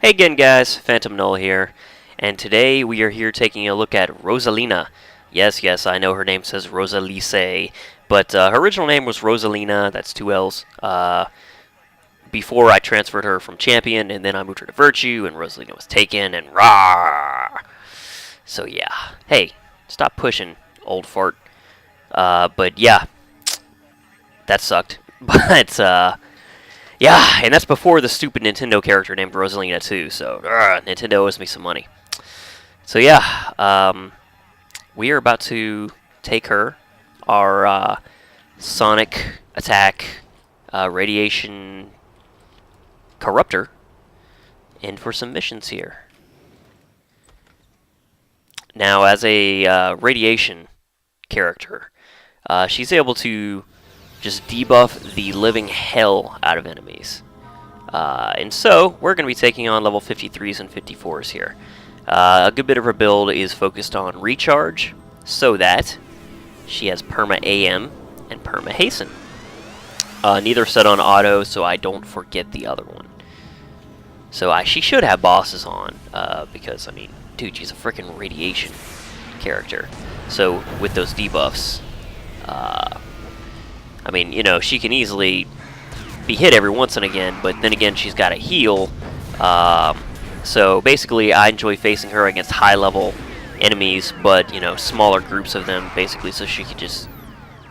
Hey again guys, Phantom Null here, and today we are here taking a look at Rosallina. Yes, I know her name says Rosalice, but her original name was Rosallina, that's two L's, before I transferred her from Champion, and then I moved her to Virtue, and Rosallina was taken, and rah! So yeah, hey, stop pushing, old fart. But yeah, that sucked. But, yeah, and that's before the stupid Nintendo character named Rosallina too, so Nintendo owes me some money. So yeah, we are about to take her, our Sonic Attack Radiation Corruptor, in for some missions here. Now, as a Radiation character, she's able to just debuff the living hell out of enemies. And so, we're going to be taking on level 53s and 54s here. A good bit of her build is focused on recharge, so that she has Perma AM and Perma Hasten. Neither set on auto, so I don't forget the other one. So she should have bosses on, because, I mean, dude, she's a freaking radiation character. So, with those debuffs, I mean, you know, she can easily be hit every once and again, but then again, she's got to heal. So basically, I enjoy facing her against high-level enemies, but, you know, smaller groups of them, basically, so she can just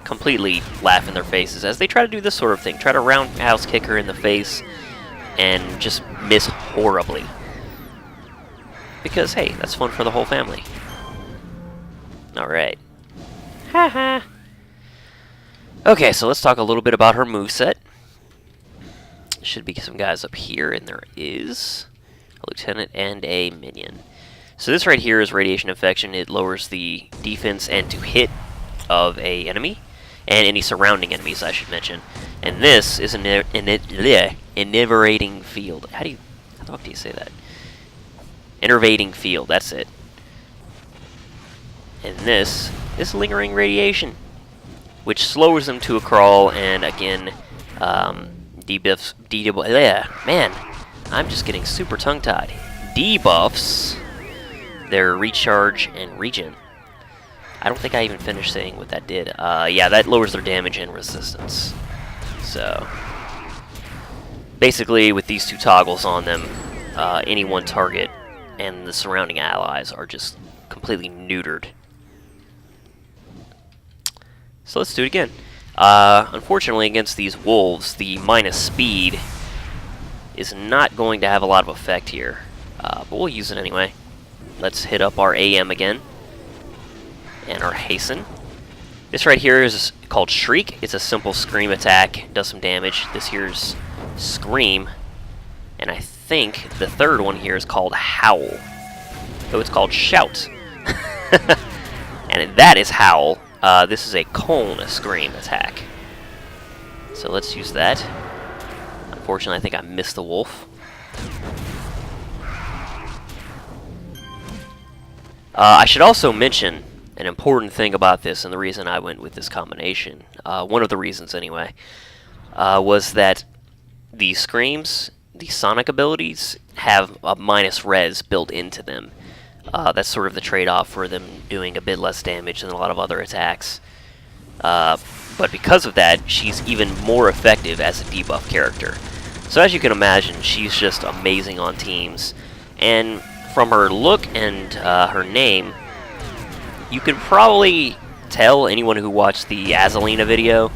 completely laugh in their faces as they try to do this sort of thing. Try to roundhouse kick her in the face and just miss horribly. Because, hey, that's fun for the whole family. Alright. Haha. Okay, so let's talk a little bit about her moveset. Should be some guys up here, and there is a lieutenant and a minion. So this right here is Radiation Infection. It lowers the defense and to hit of a enemy, and any surrounding enemies, I should mention. And this is an enervating field. How the fuck do you say that? Enervating field, that's it. And this is Lingering Radiation, which slows them to a crawl, and again, man, I'm just getting super tongue-tied. Debuffs their recharge and regen. I don't think I even finished saying what that did. Yeah, that lowers their damage and resistance. So, basically, with these two toggles on them, any one target and the surrounding allies are just completely neutered. So let's do it again. Unfortunately, against these wolves, the minus speed is not going to have a lot of effect here. But we'll use it anyway. Let's hit up our AM again. And our Hasten. This right here is called Shriek. It's a simple scream attack. Does some damage. This here's Scream. And I think the third one here is called Howl. So it's called Shout. And that is Howl. This is a cone scream attack. So let's use that. Unfortunately, I think I missed the wolf. I should also mention an important thing about this, and the reason I went with this combination, one of the reasons anyway, was that the screams, the sonic abilities, have a minus res built into them. That's sort of the trade-off for them doing a bit less damage than a lot of other attacks. But because of that, she's even more effective as a debuff character. So as you can imagine, she's just amazing on teams. And from her look and her name, you can probably tell, anyone who watched the Rosallina video,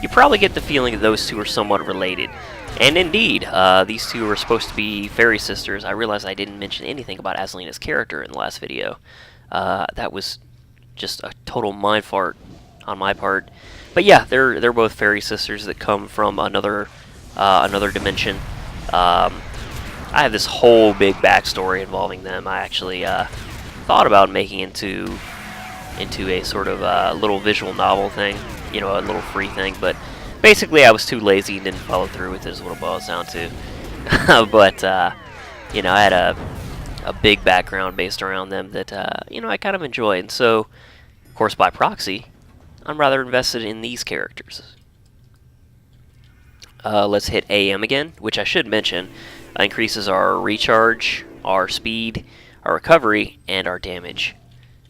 you probably get the feeling that those two are somewhat related. And indeed, these two are supposed to be fairy sisters. I realized I didn't mention anything about Rosallina's character in the last video. That was just a total mind fart on my part. But yeah, they're both fairy sisters that come from another dimension. I have this whole big backstory involving them. I actually thought about making into a sort of little visual novel thing, you know, a little free thing, but basically, I was too lazy and didn't follow through with it, is what it boils down to. But, you know, I had a big background based around them that, you know, I kind of enjoy. And so, of course, by proxy, I'm rather invested in these characters. Let's hit AM again, which I should mention. Increases our recharge, our speed, our recovery, and our damage.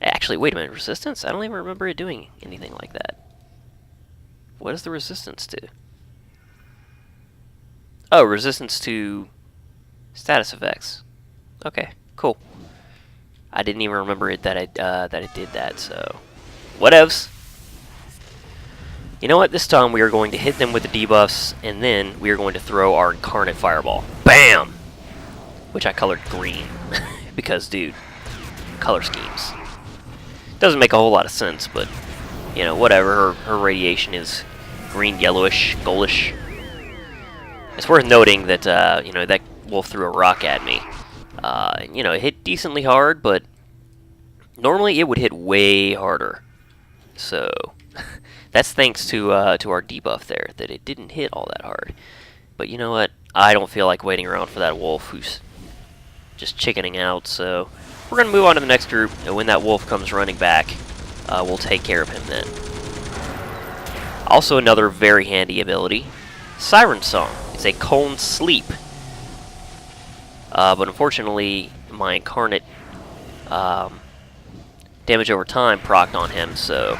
Actually, wait a minute, resistance? I don't even remember it doing anything like that. What is the resistance to? Oh, resistance to status effects. Okay, cool. I didn't even remember it that it did that, so whatevs. You know what? This time we are going to hit them with the debuffs, and then we are going to throw our Incarnate Fireball. BAM! Which I colored green. Because, dude, color schemes. Doesn't make a whole lot of sense, but, you know, whatever. Her radiation is green, yellowish, goldish. It's worth noting that, you know, that wolf threw a rock at me. You know, it hit decently hard, but normally it would hit way harder. So... that's thanks to our debuff there, that it didn't hit all that hard. But you know what? I don't feel like waiting around for that wolf who's just chickening out, so we're going to move on to the next group, and when that wolf comes running back, we'll take care of him then. Also another very handy ability, Siren Song. It's a Cone Sleep. But unfortunately, my Incarnate damage over time procced on him, so...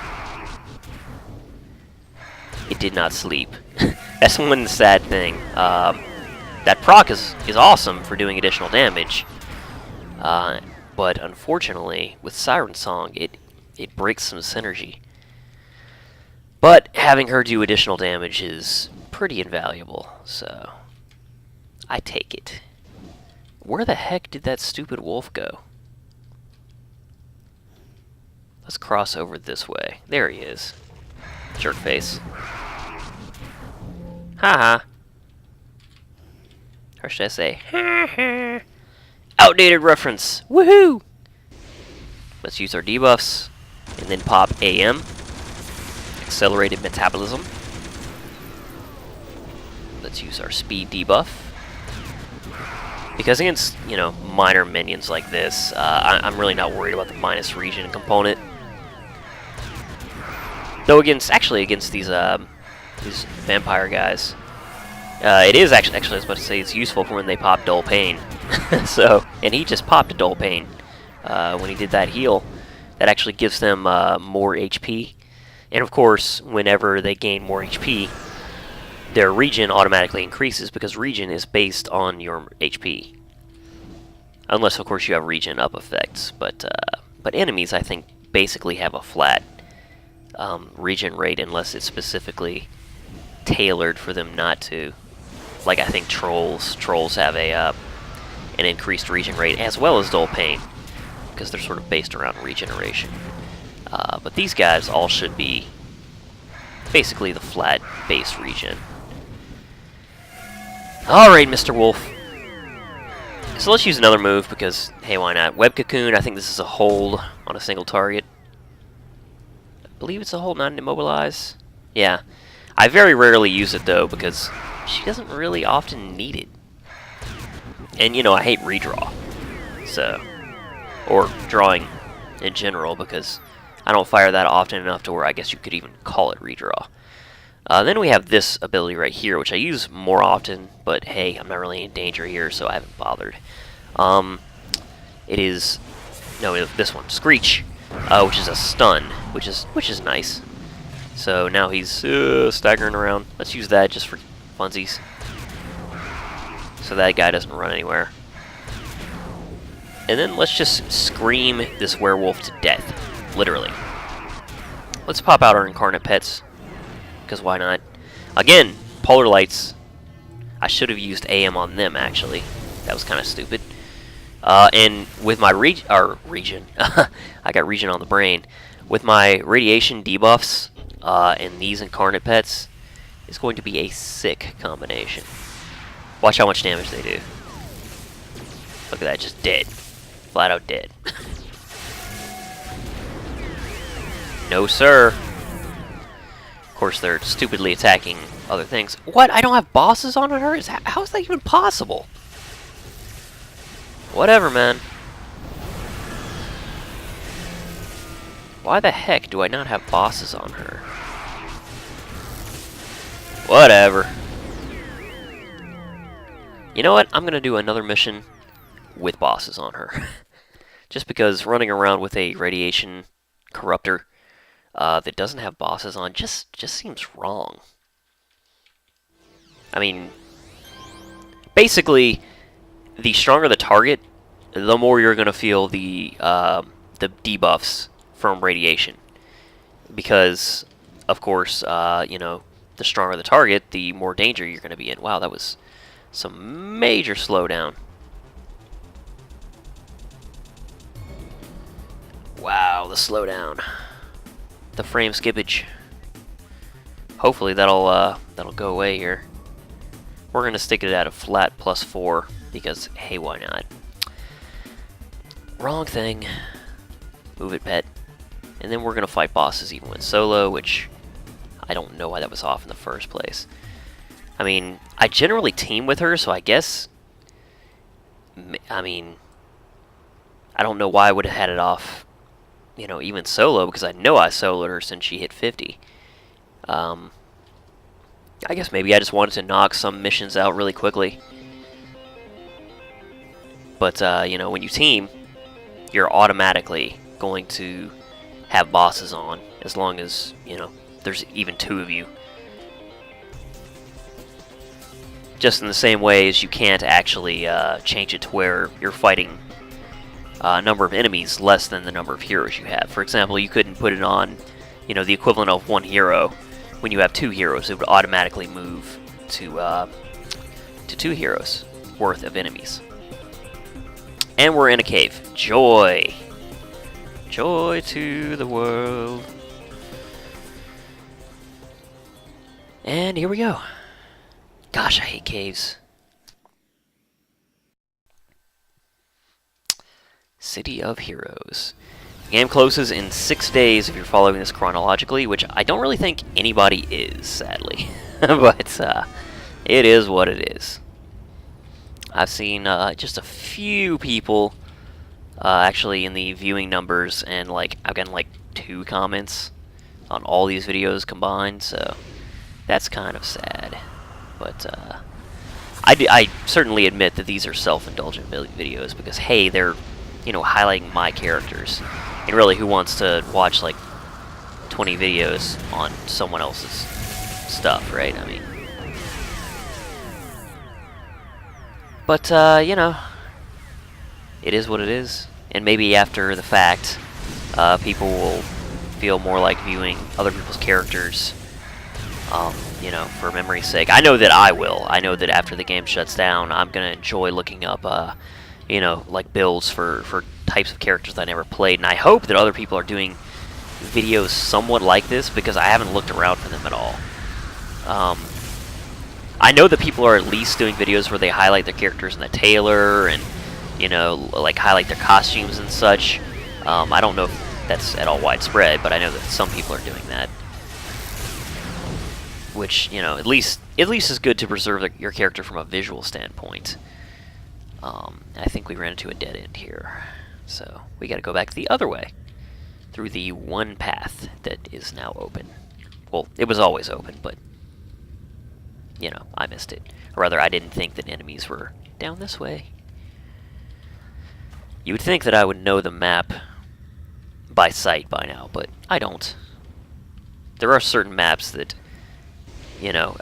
it did not sleep. That's one sad thing. That proc is awesome for doing additional damage, but unfortunately, with Siren Song, it breaks some synergy. But having her do additional damage is pretty invaluable, so I take it. Where the heck did that stupid wolf go? Let's cross over this way. There he is. Jerk face. Haha. Or should I say, ha-ha. Outdated reference. Woohoo! Let's use our debuffs, and then pop AM. Accelerated Metabolism. Let's use our speed debuff. Because against, you know, minor minions like this, I'm really not worried about the minus regen component. Though against these vampire guys, it is actually I was about to say it's useful for when they pop Dull Pain. So, and he just popped a Dull Pain when he did that heal. That actually gives them more HP, and of course, whenever they gain more HP, their regen automatically increases because regen is based on your HP. Unless, of course, you have regen up effects, but enemies, I think, basically have a flat regen rate unless it's specifically tailored for them not to. Like I think trolls have a an increased regen rate as well as Dull Pain because they're sort of based around regeneration. But these guys all should be basically the flat base regen. Alright, Mr. Wolf. So let's use another move because, hey, why not? Web Cocoon, I think this is a hold on a single target. I believe it's a hold, not an immobilize. Yeah. I very rarely use it, though, because she doesn't really often need it. And, you know, I hate redraw. So, or drawing in general, because I don't fire that often enough to where I guess you could even call it redraw. Then we have this ability right here, which I use more often, but hey, I'm not really in danger here, so I haven't bothered. It is, no, this one, Screech, which is a stun, which is nice. So now he's staggering around. Let's use that just for funsies, so that guy doesn't run anywhere. And then let's just scream this werewolf to death, literally. Let's pop out our Incarnate Pets. Because why not? Again, Polar Lights. I should have used AM on them, actually. That was kind of stupid. And with my regen, I got regen on the brain. With my radiation debuffs and these Incarnate Pets, it's going to be a sick combination. Watch how much damage they do. Look at that, just dead. Flat out dead. No, sir. Of course, they're stupidly attacking other things. What? I don't have bosses on her? How is that even possible? Whatever, man. Why the heck do I not have bosses on her? You know what? I'm going to do another mission with bosses on her. Just because running around with a radiation corruptor that doesn't have bosses on just seems wrong. I mean, basically, the stronger the target, the more you're going to feel the debuffs from radiation. Because, of course, you know, the stronger the target, the more danger you're going to be in. Wow, that was some major slowdown. Wow, the slowdown. The frame skippage. Hopefully that'll go away here. We're gonna stick it at a flat +4 because hey, why not? Wrong thing. Move it, pet. And then we're gonna fight bosses even when solo, which I don't know why that was off in the first place. I mean, I generally team with her, so I guess. I mean, I don't know why I would have had it off. You know, even solo, because I know I soloed her since she hit 50. I guess maybe I just wanted to knock some missions out really quickly. But, you know, when you team, you're automatically going to have bosses on, as long as, you know, there's even 2 of you. Just in the same way as you can't actually change it to where you're fighting number of enemies less than the number of heroes you have. For example, you couldn't put it on, you know, the equivalent of 1 hero. When you have 2 heroes, it would automatically move to 2 heroes worth of enemies. And we're in a cave. Joy! Joy to the world. And here we go. Gosh, I hate caves. City of Heroes. The game closes in 6 days if you're following this chronologically, which I don't really think anybody is, sadly. But it is what it is. I've seen just a few people actually in the viewing numbers, and like I've gotten like 2 comments on all these videos combined, so that's kind of sad. But I certainly admit that these are self-indulgent videos because, hey, they're, you know, highlighting my characters. And really, who wants to watch like 20 videos on someone else's stuff, right? I mean, but you know, it is what it is. And maybe after the fact, people will feel more like viewing other people's characters, you know, for memory's sake. I know that I will. I know that after the game shuts down, I'm gonna enjoy looking up, you know, like builds for types of characters that I never played, and I hope that other people are doing videos somewhat like this, because I haven't looked around for them at all. I know that people are at least doing videos where they highlight their characters in the trailer and, you know, like highlight their costumes and such. I don't know if that's at all widespread, but I know that some people are doing that. Which, you know, at least is good to preserve your character from a visual standpoint. I think we ran into a dead end here. So we gotta go back the other way, through the one path that is now open. Well, it was always open, but, you know, I missed it. Or rather, I didn't think that enemies were down this way. You would think that I would know the map by sight by now, but I don't. There are certain maps that, you know,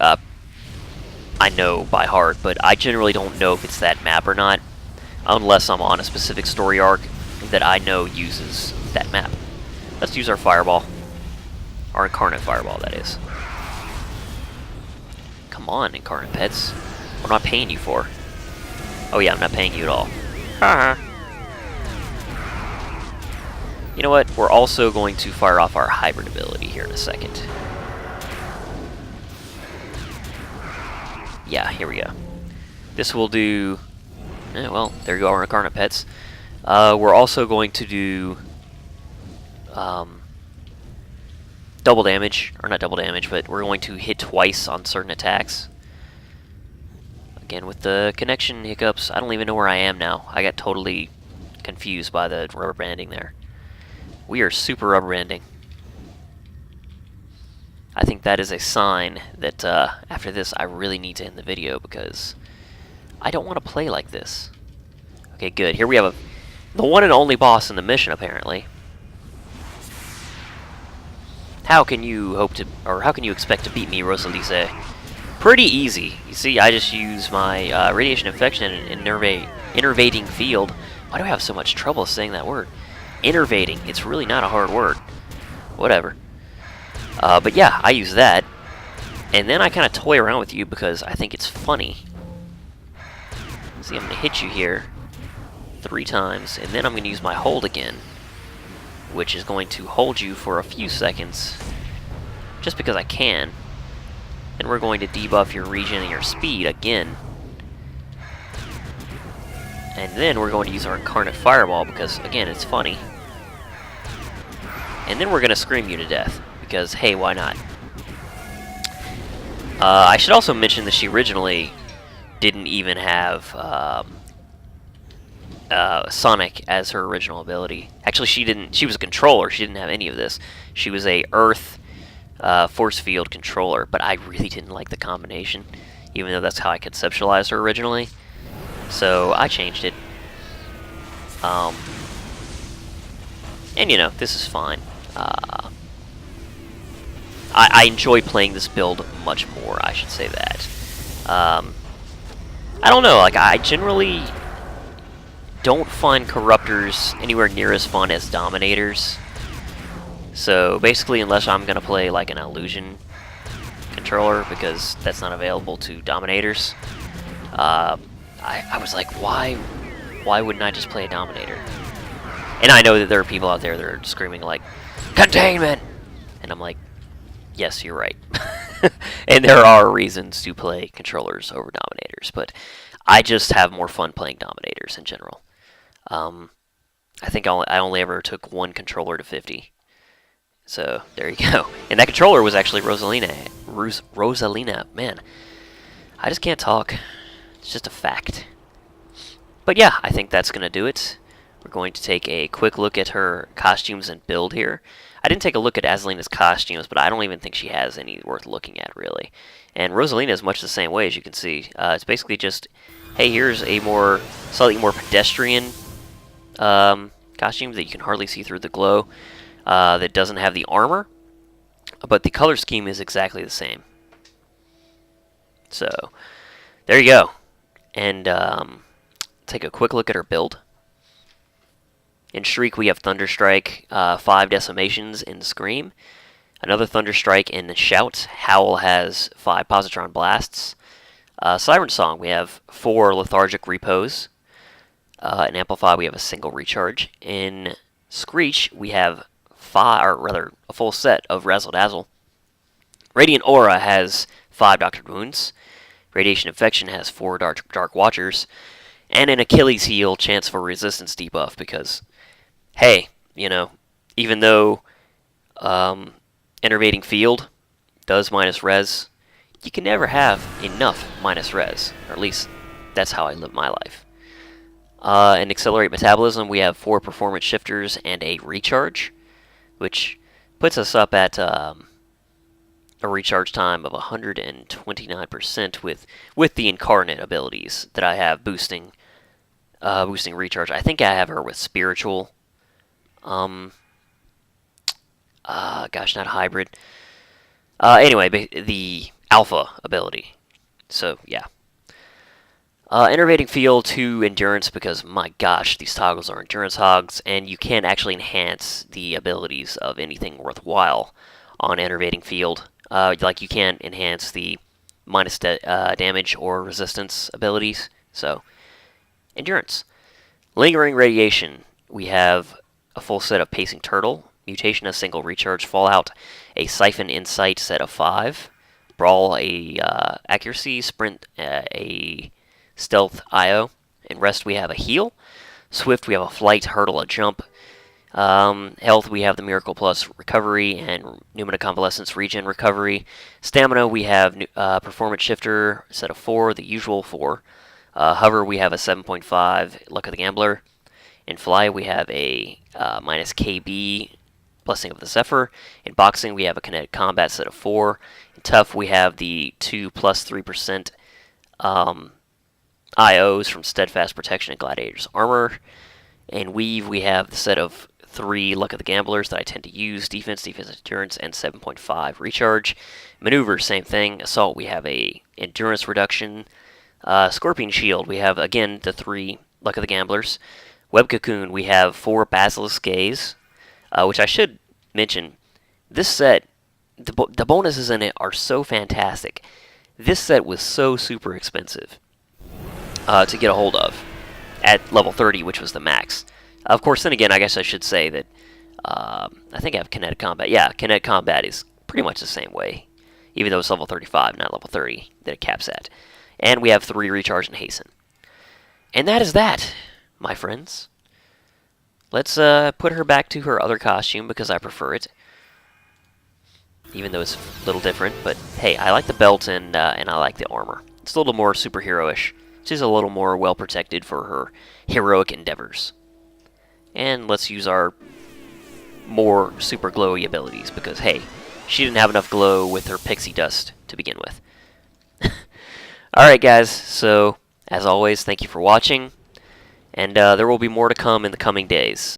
I know by heart, but I generally don't know if it's that map or not, unless I'm on a specific story arc that I know uses that map. Let's use our fireball. Our incarnate fireball, that is. Come on, incarnate pets. What am I paying you for? Oh yeah, I'm not paying you at all. Haha. You know what? We're also going to fire off our hybrid ability here in a second. Yeah, here we go. This will do... well, there you go, our incarnate pets. We're also going to do... double damage. Or not double damage, but we're going to hit twice on certain attacks. Again, with the connection hiccups, I don't even know where I am now. I got totally confused by the rubber banding there. We are super rubber banding. I think that is a sign that after this I really need to end the video, because I don't want to play like this. Okay, good. Here we have the one and only boss in the mission, apparently. How can you hope to, or how can you expect to beat me, Rosallina? Pretty easy. You see, I just use my radiation infection and innervating field. Why do I have so much trouble saying that word? Innervating. It's really not a hard word. Whatever. But yeah, I use that. And then I kind of toy around with you because I think it's funny. See, I'm going to hit you here 3 times, and then I'm going to use my hold again, which is going to hold you for a few seconds, just because I can. And we're going to debuff your regen and your speed again. And then we're going to use our Incarnate Fireball because, again, it's funny. And then we're going to scream you to death, because, hey, why not? I should also mention that she originally didn't even have Sonic as her original ability. Actually, she didn't. She was a controller. She didn't have any of this. She was a Earth force field controller, but I really didn't like the combination, even though that's how I conceptualized her originally. So I changed it. And you know, this is fine. I enjoy playing this build much more, I should say that. I don't know, like, I generally don't find Corruptors anywhere near as fun as Dominators. So, basically, unless I'm going to play, like, an Illusion controller, because that's not available to Dominators, I was like, why wouldn't I just play a Dominator? And I know that there are people out there that are screaming, like, containment! And I'm like, yes, you're right. And there are reasons to play controllers over Dominators, but I just have more fun playing Dominators in general. I think I only ever took one controller to 50. So, there you go. And that controller was actually Rosallina. Rosallina, man. I just can't talk. It's just a fact. But yeah, I think that's going to do it. We're going to take a quick look at her costumes and build here. I didn't take a look at Azalina's costumes, but I don't even think she has any worth looking at, really. And Rosallina is much the same way, as you can see. It's basically just, hey, here's a slightly more pedestrian costume that you can hardly see through the glow, that doesn't have the armor, but the color scheme is exactly the same. So, there you go. And take a quick look at her build. In Shriek, we have Thunderstrike, 5 decimations in Scream. Another Thunderstrike in Shout. Howl has 5 Positron Blasts. Siren Song, we have 4 Lethargic Repose. In Amplify, we have a single Recharge. In Screech, we have a full set of Razzle Dazzle. Radiant Aura has 5 Doctored Wounds. Radiation Infection has 4 Dark Watchers. And an Achilles Heel, chance for resistance debuff, because, hey, you know, even though Innervating Field does minus res, you can never have enough minus res, or at least that's how I live my life. In Accelerate Metabolism, we have 4 Performance Shifters and a Recharge, which puts us up at a recharge time of 129% with the Incarnate abilities that I have boosting recharge. I think I have her with Spiritual. Gosh, not Hybrid. Anyway, the Alpha ability. So, yeah. Innervating Field to Endurance, because, my gosh, these toggles are Endurance Hogs, and you can't actually enhance the abilities of anything worthwhile on Innervating Field. Like, you can't enhance the minus damage or resistance abilities, so, Endurance. Lingering Radiation, we have a full set of Pacing Turtle, Mutation, a single Recharge, Fallout, a Siphon Insight set of 5, Brawl, a Accuracy, Sprint, a Stealth IO, and Rest we have a Heal, Swift we have a Flight, Hurdle, a Jump, Health we have the Miracle Plus Recovery and Pneumata Convalescence Regen Recovery, Stamina we have Performance Shifter set of 4, the usual 4, Hover we have a 7.5, Luck of the Gambler, in Fly we have a minus KB, Blessing of the Zephyr, in Boxing we have a Kinetic Combat set of 4, in Tough we have the 2 plus 3% IOs from Steadfast Protection and Gladiator's Armor. And Weave, we have the set of 3 Luck of the Gamblers that I tend to use. Defense, Defense Endurance, and 7.5 Recharge. Maneuver, same thing. Assault, we have a Endurance reduction. Scorpion Shield, we have, again, the 3 Luck of the Gamblers. Web Cocoon, we have 4 Basilisk Gaze, which I should mention. This set, the bonuses in it are so fantastic. This set was so super expensive to get a hold of at level 30, which was the max. Of course, then again, I guess I should say that I think I have Kinetic Combat. Yeah, Kinetic Combat is pretty much the same way, even though it's level 35, not level 30, that it caps at. And we have 3 Recharge and Hasten. And that is that, my friends. Let's put her back to her other costume because I prefer it, even though it's a little different. But hey, I like the belt and I like the armor. It's a little more superhero-ish. She's a little more well protected for her heroic endeavors. And let's use our more super glowy abilities because hey, she didn't have enough glow with her pixie dust to begin with. Alright guys, so as always, thank you for watching, and there will be more to come in the coming days.